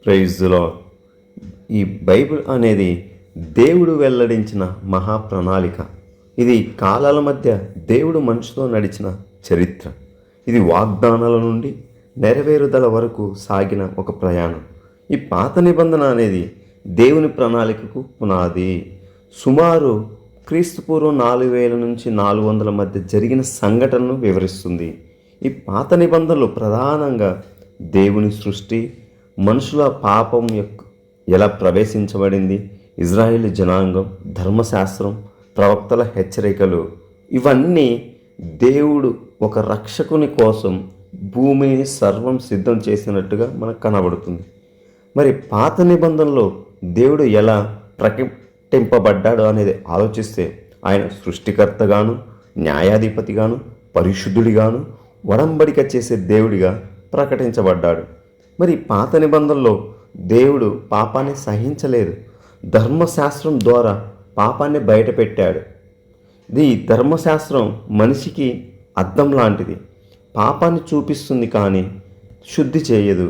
Praise the lord. ఈ Bible అనేది దేవుడు వెల్లడించిన మహాప్రణాళిక. ఇది కాలాల మధ్య దేవుడు మనిషితో నడిచిన చరిత్ర. ఇది వాగ్దానాల నుండి నెరవేరుదల వరకు సాగిన ఒక ప్రయాణం. ఈ పాత నిబంధన అనేది దేవుని ప్రణాళికకు పునాది. సుమారు క్రీస్తుపూర్వం 4000 నుంచి 400 మధ్య జరిగిన సంఘటనను వివరిస్తుంది. ఈ పాత నిబంధనలు ప్రధానంగా దేవుని సృష్టి, మనుషుల పాపం ఎలా ప్రవేశించబడింది, ఇజ్రాయేలు జనాంగం, ధర్మశాస్త్రం, ప్రవక్తల హెచ్చరికలు, ఇవన్నీ దేవుడు ఒక రక్షకుని కోసం భూమిని సర్వం సిద్ధం చేసినట్టుగా మనకు కనబడుతుంది. మరి పాత నిబంధనలో దేవుడు ఎలా ప్రకటింపబడ్డాడు అనేది ఆలోచిస్తే ఆయన సృష్టికర్తగాను, న్యాయాధిపతిగాను, పరిశుద్ధుడిగాను, ఒడంబడిక చేసే దేవుడిగా ప్రకటించబడ్డాడు. మరి పాత నిబంధనలో దేవుడు పాపాన్ని సహించలేదు. ధర్మశాస్త్రం ద్వారా పాపాన్ని బయటపెట్టాడు. ఇది ధర్మశాస్త్రం మనిషికి అద్దం లాంటిది. పాపాన్ని చూపిస్తుంది కానీ శుద్ధి చేయదు.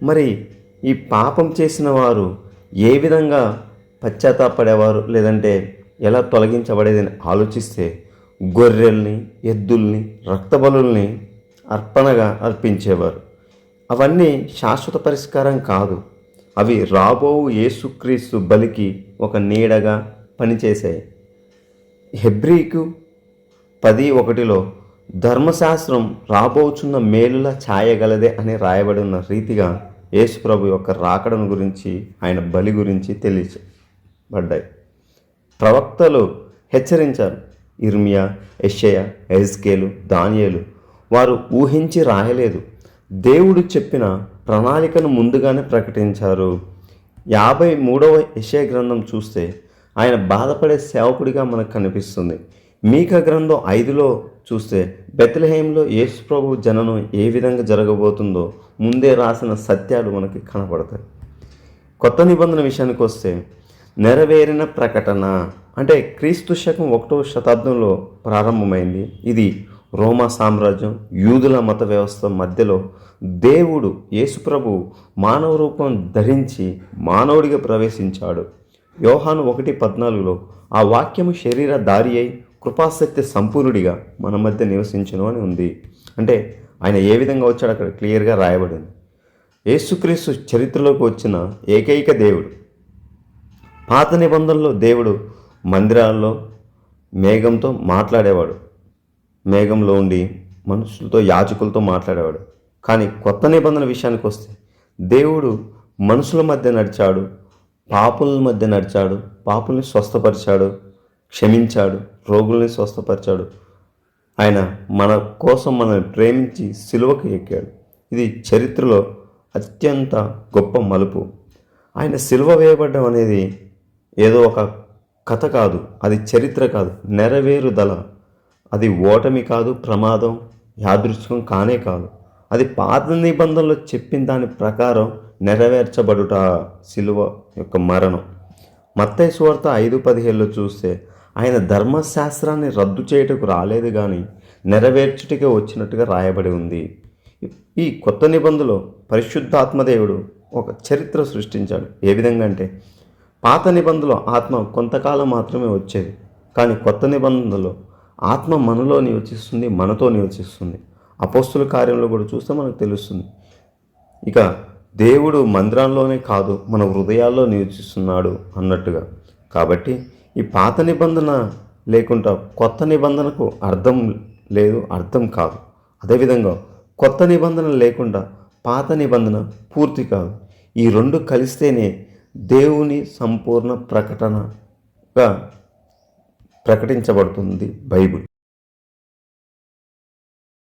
మరి ఈ పాపం చేసిన వారు ఏ విధంగా పశ్చాత్తాపడేవారు, లేదంటే ఎలా తొలగించబడేదని ఆలోచిస్తే గొర్రెల్ని, ఎద్దుల్ని, రక్తబలుల్ని అర్పణగా అర్పించేవారు. అవన్నీ శాశ్వత పరిష్కారం కాదు. అవి రాబోవు యేసుక్రీస్తు బలికి ఒక నీడగా పనిచేశాయి. హెబ్రీకు 10:1 ధర్మశాస్త్రం రాబోచున్న మేలుల ఛాయగలదే అని రాయబడి ఉన్న రీతిగా యేసు ప్రభు యొక్క రాకడను గురించి, ఆయన బలి గురించి తెలియబడ్డాయి. ప్రవక్తలు హెచ్చరించారు. ఇర్మియా, యెషయా, యెహెజ్కేలు, దానియేలు వారు ఊహించి రాయలేదు. దేవుడు చెప్పిన ప్రణాళికను ముందుగానే ప్రకటించారు. 53వ యెషయా గ్రంథం చూస్తే ఆయన బాధపడే సేవకుడిగా మనకు కనిపిస్తుంది. మీకా గ్రంథం 5లో చూస్తే బెత్లెహేంలో యేసు ప్రభు జననం ఏ విధంగా జరగబోతుందో ముందే రాసిన సత్యాలు మనకి కనపడతాయి. కొత్త నిబంధన విషయానికి వస్తే నెరవేరిన ప్రకటన అంటే క్రీస్తు శకం 1వ శతాబ్దంలో ప్రారంభమైంది. ఇది రోమా సామ్రాజ్యం, యూదుల మత వ్యవస్థ మధ్యలో దేవుడు యేసుప్రభు మానవ రూపం ధరించి మానవుడిగా ప్రవేశించాడు. యోహాను 1:14 ఆ వాక్యము శరీరధారి అయి కృపాసక్తి సంపూర్ణుడిగా మన మధ్య నివసించును అని ఉంది. అంటే ఆయన ఏ విధంగా వచ్చాడు అక్కడ క్లియర్గా రాయబడింది. యేసుక్రీస్తు చరిత్రలోకి వచ్చిన ఏకైక దేవుడు. పాత నిబంధనలో దేవుడు మందిరాల్లో మేఘంతో మాట్లాడేవాడు. మేఘంలో ఉండి మనుషులతో, యాజకులతో మాట్లాడేవాడు. కానీ కొత్త నిబంధన విషయానికి వస్తే దేవుడు మనుషుల మధ్య నడిచాడు, పాపుల మధ్య నడిచాడు, పాపుల్ని స్వస్థపరిచాడు, క్షమించాడు, రోగుల్ని స్వస్థపరిచాడు. ఆయన మన కోసం మనల్ని ప్రేమించి సిలువకు ఎక్కాడు. ఇది చరిత్రలో అత్యంత గొప్ప మలుపు. ఆయన సిలువ వేయబడ్డం అనేది ఏదో ఒక కథ కాదు, అది చరిత్ర కాదు, నెరవేరుదల. అది ఓటమి కాదు, ప్రమాదం, యాదృచ్ఛికం కానే కాదు. అది పాత నిబంధనలో చెప్పిన దాని ప్రకారం నెరవేర్చబడుట సిలువ యొక్క మరణం. మత్తయి సువార్త 5:17 చూస్తే ఆయన ధర్మశాస్త్రాన్ని రద్దు చేయుటకు రాలేదు కానీ నెరవేర్చుటకే వచ్చినట్టుగా రాయబడి ఉంది. ఈ కొత్త నిబంధనలో పరిశుద్ధాత్మదేవుడు ఒక చరిత్ర సృష్టించాడు. ఏ విధంగా అంటే పాత నిబంధనలో ఆత్మ కొంతకాలం మాత్రమే వచ్చేది, కానీ కొత్త నిబంధనలో ఆత్మ మనలో నివసిస్తుంది, మనతో నివసిస్తుంది. అపోస్తుల కార్యంలో కూడా చూస్తే మనకు తెలుస్తుంది. ఇక దేవుడు మందిరంలోనే కాదు, మన హృదయాల్లో నివసిస్తున్నాడు అన్నట్టుగా. కాబట్టి ఈ పాత నిబంధన లేకుండా కొత్త నిబంధనకు అర్థం లేదు, అర్థం కాదు. అదేవిధంగా కొత్త నిబంధన లేకుండా పాత నిబంధన పూర్తి కాదు. ఈ రెండు కలిస్తేనే దేవుని సంపూర్ణ ప్రకటనగా ప్రకటించబడుతుంది బైబిల్.